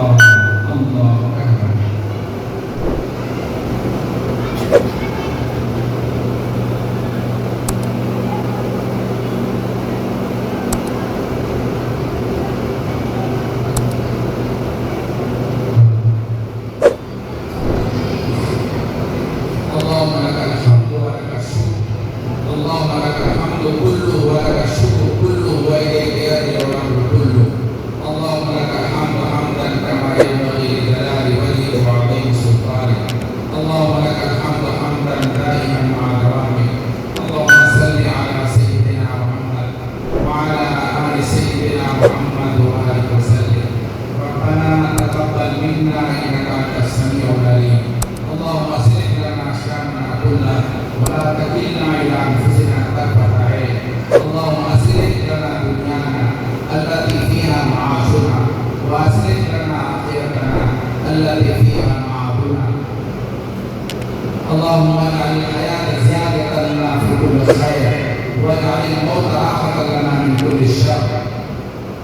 اللہ اکبر۔ اللهم لك الحمد ولك الشكر، اللهم لك الحمد كله ولك الشكر كله وإليك يرجع الأمر كله. اللهم لك الحمد حمدا كما ينبغي لجلال وجهك وعظيم سلطانك. اللهم لك الحمد حمدا دائما مع دوامك. اللهم صل على سيدنا محمد وعلى آل سيدنا محمد وآله وسلم. ربنا تقبل منا إنك أنت السميع العليم. اللهم اصلح لنا شأننا كله ولا تكلنا إلى أنفسنا طرفة عين. اللهم اصلح لنا دنيانا التي فيها معاشنا وأصلح لنا آخرتنا التي فيها معادنا. اللهم اجعل الحياة زيادة لنا في كل خير واجعل الموت راحة لنا من كل شر.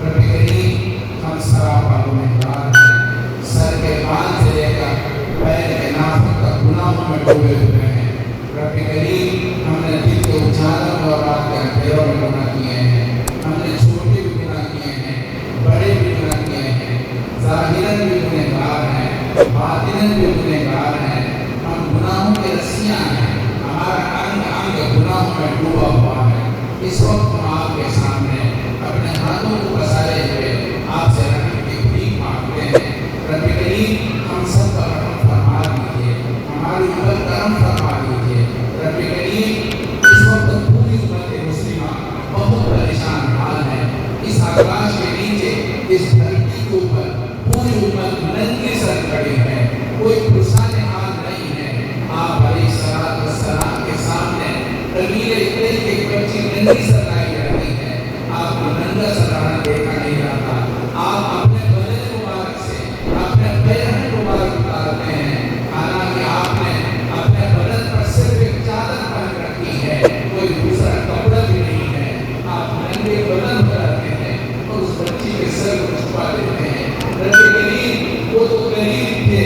رب کریم ہم سراپا گنہگار ہیں، سر کے بال سے لے کر پیر کے ناخن تک گناہوں میں ڈوبے ہوئے ہیں۔ رب کریم ہم نے دل کے اجالوں اور رات کے اندھیروں میں گناہ کیے ہیں، ہم نے چھوٹے بھی گناہ کیے ہیں، بڑے بھی گناہ کیے ہیں، ظاہراً بھی گنہگار ہیں، باطناً بھی گنہگار ہیں۔ ہم گناہوں کی رسیاں ہیں، ہمارا انگ انگ گناہوں میں ڈوبا ہوا ہے۔ اس وقت ہم آپ کے سامنے اپنے ہاتھوں کو پسارے ہوئے آپ سے رحم کی بھیک مانگتے ہیں۔ رب کریم ہم سب کا رحم فرما دیجیے، ہماری مدد کرم فرما دیجیے۔ رب کریم اس وقت پوری امت مسلمہ بہت پریشان حال ہے۔ اس آکاش کے نیچے، اس دھرتی کے اوپر پوری امت ننگے سر کھڑی ہے، کوئی پرسان حال نہیں ہے۔ آپ علیہ السلام کے سامنے قبیلے اتنے کی ایک بچی ننگی سر لائی جاتی ہے، آپ کو ننگا سرانا دیکھا نہیں جاتا۔ آپ اپنے بدن مبارک سے اپنے پیرن مبارک اتارتے ہیں، حالانکہ آپ نے اپنے بدن پر صرف ایک چادر پہن رکھی ہے، کوئی دوسرا کپڑا بھی نہیں ہے۔ آپ ننگے بدن پر آتے ہیں اور اس بچی کے سر کو چھپا دیتے ہیں۔ رب کریم وہ تو قریب تھے،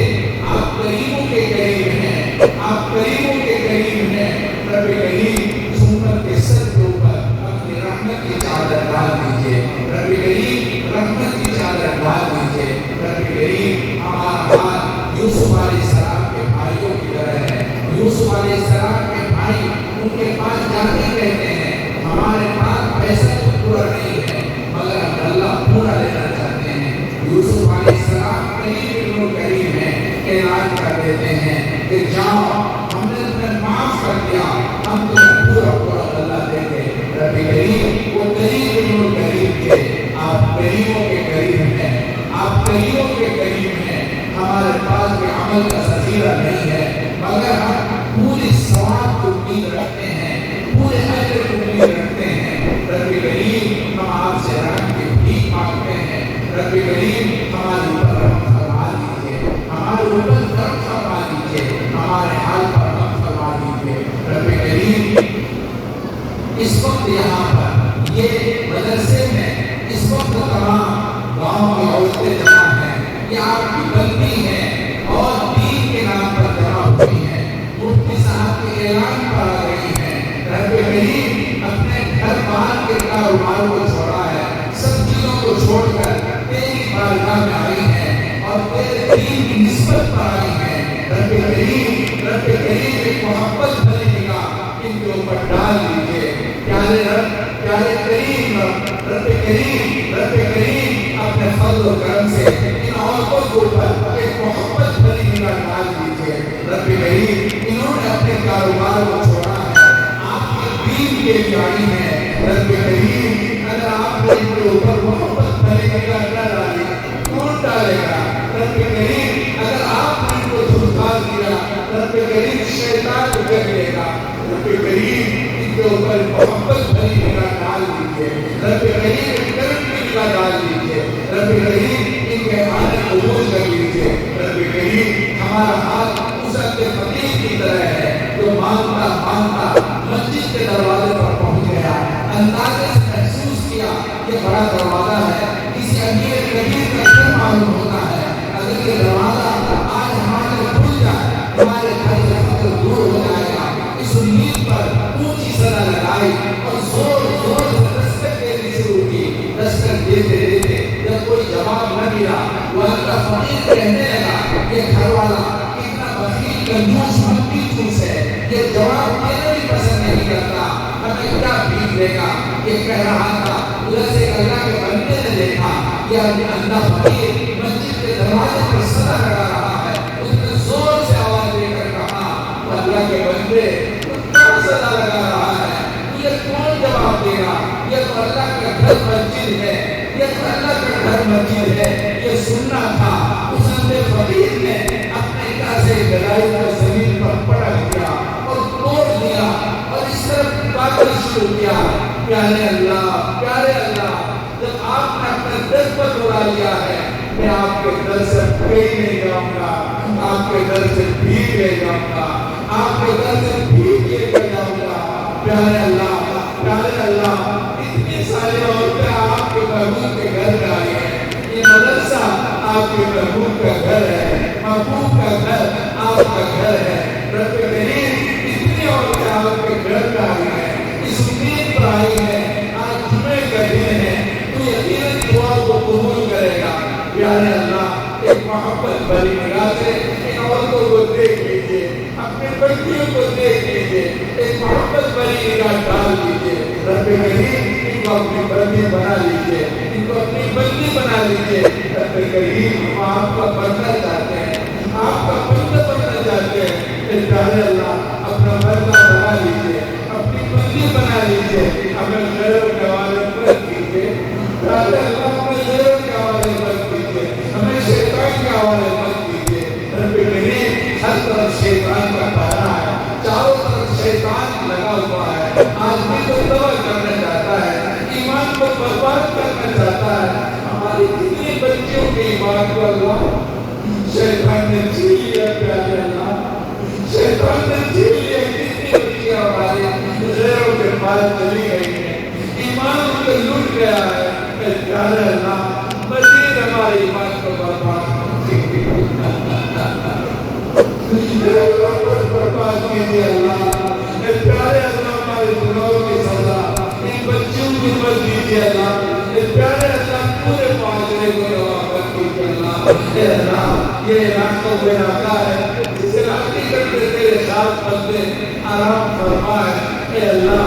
آپ قریبوں کے قریب ہیں، آپ قریبوں کے قریب ہیں۔ رب کریم اس امت کے سر کے اوپر اپنی رحمت کی چادر ڈال دیجیے۔ رب کریم رحمت کی چادر ڈال دیجیے۔ رب کریم ہمارا حال یوسف علیہ السلام کے بھائیوں کی طرح ہے۔ یوسف علیہ السلام کے بھائی ان کے پاس جاتے کہتے ہیں ہمارے پاس پیسہ تو پورا نہیں ہے مگر ہم اللہ پورا لینا چاہتے ہیں۔ یوسف علیہ السلام قریب قریب ہیں کہ اعلان کر دیتے ہیں کہ جاؤ ہم نے تمہیں معاف کر دیا، ہم تمہیں پورا پورا اللہ دیں گے۔ رب کریم وہ قریب تھے، آپ قریبوں کے قریب ہیں، آپ قریبوں کے قریب ہیں۔ ہمارے پاس کے عمل کا ذخیرہ نہیں ہے مگر ہم پوری ثواب کو امید رکھتے ہیں، پورے اجر کو امید رکھتے ہیں۔ رب کریم ہم آپ سے رحم کی بھیک مانگتے ہیں۔ رب کریم ہمارے اوپر رحم فرما دیجیے، ہمارے اوپر رحم فرما دیجیے، ہمارے حال پر رحم فرما دیجیے۔ رب کریم اس وقت یہاں پر یہ مدرسے میں اس وقت تمام گاؤں کی عورتیں جمع ہیں، یہ آپ کی بندی ہیں اور دین کے نام پر جمع ہوئی ہیں، مفتی صاحب کے اعلان پر آ رہی ہیں۔ رب کریم اپنے گھر بار کے کاروبار کو چھوڑا ہے، سب چیزوں کو چھوڑ کر تیری بارگاہ میں آئی ہیں اور تیرے دین کی نسبت پر آئی ہیں۔ رب کریم ایک محبت بھری نگاہ ان کے اوپر ڈال دیجیے۔ پیارے رب، پیارے کریم رب کریم اپنے فضل و کرم سے ان عورتوں کے اوپر ایک محبت بھری نگاہ ڈال دیجیے۔ رب کریم انہوں نے اپنے کاروبار کو چھوڑا ہے، آپ کے دین کے لیے آئی ہیں۔ رب کریم اگر آپ نے ان کے اوپر محبت بھری نگاہ نہ ڈالی کون ڈالے گا؟ رب کریم اگر آپ نے ان کو دھمکا دیا رب کریم شیطان کو کر لے گا۔ رب کریم ان کے اوپر محبت بھری نگاہ ڈال دیجیے۔ رب کریم کرم کی نگاہ ڈال دیجیے۔ رب کریم ان کے حال قبول کر لیجیے۔ رب کریم ہمارا حال اس فقیر کی طرح ہے جو مانگتا مانگتا مسجد کے دروازے پر پہنچ گیا، اندازے سے محسوس کیا یہ بڑا دروازہ ہے، کسی امیر کبیر کا گھر معلوم ہوتا ہے، یہ کہنے لگا یہ گھر والا اتنا بخیل کنجوس منفی چوس ہے، یہ جواب دینا بھی پسند نہیں کرتا، ہمیں کیا بھیج دے گا؟ یہ کہہ رہا تھا ادھر سے اللہ کے بندے نے دیکھا یا اللہ فقیر مسجد کے دروازے پر صدا لگا رہا ہے، اس نے زور سے آواز دے کر کہا اللہ کے بندے کون صدا لگا رہا ہے؟ یہ کون جواب دے گا؟ یہ تو اللہ کا گھر مسجد ہے، یہ تو اللہ کا گھر مسجد ہے، یہ سننا تھا۔ اس اندر فقیر نے اپنے کاسے گلائی کو زمین پر پٹک دیا اور توڑ دیا اور اس طرف پاگل شروع کیا۔ پیارے اللہ، جب آپ نے اپنے در پر دوڑا لیا ہے، میں آپ کے در سے پھیل نہیں جاؤں گا، آپ کے در سے بھیگ لے جاؤں گا، آپ کے در سے بھیگ لے کر جاؤں گا۔ پیارے اللہ، اتنی ساری عورتیں آپ کے محبوب کے گھر میں آئی ہیں، یہ مدرسہ آپ کے محبوب کا گھر ہے، محبوب کا گھر آپ کا گھر ہے۔ رب کریم اتنی عورتیں آپ کے گھر میں آئی ہیں، اس امید پر آئی ہیں، آج جمعے کا دن ہے، تو یقیناً دعا کو قبول کرے گا۔ پیارے اللہ، ایک محبت بھری نگاہ سے ان عورتوں کو دیکھ لیجیے، اپنے بچیوں کو دیکھ لیجیے، ایک محبت بھری نگاہ ڈال لیجیے۔ رب کریم ان کو اپنی بندی بنا لیجیے، ان کو اپنی بندی بنا لیجیے۔ رب کریم ہم آپ کا بننا چاہتے ہیں، آپ کا بندہ بننا چاہتے ہیں۔ پیارے اللہ، اپنا بندہ بنا لیجیے، اپنی بندی بنا لیجیے، ہمیں غیر کے حوالے مت کیجیے۔ پیارے اللہ، ہمیں غیر کے حوالے مت کیجیے، ہمیں شیطان کے حوالے مت کیجیے۔ رب کریم ہر طرف شیطان کا پہرا ہے، چاروں طرف شیطان لگا ہوا ہے، آدمی کو تباہ کرنا چاہتا ہے، ایمان کو برباد کرنا چاہتا ہے۔ ہماری کتنی بچیوں کے ایمان کو اللہ شیطان نے چھین لیا۔ پیارے اللہ، شیطان نے چھین لیا، کتنی بچیاں ہماری غیروں کے پاس چلی گئی ہیں، ایمان ان کو لٹ گیا ہے۔ پیارے اللہ، مزید ہمارے ایمان کو برباد کیجیے اللہ۔ پیارے اللہ، ہمارے گناہوں کی سزا ان بچیوں کو مت دیجیے اللہ۔ پیارے اللہ، پورے معاشرے کو روا کر دیجیے اللہ۔ اے اللہ، یہ علاقہ وہ علاقہ ہے جس علاقے کے تیرے ساتھ بندے آرام فرمائے۔ اے اللہ،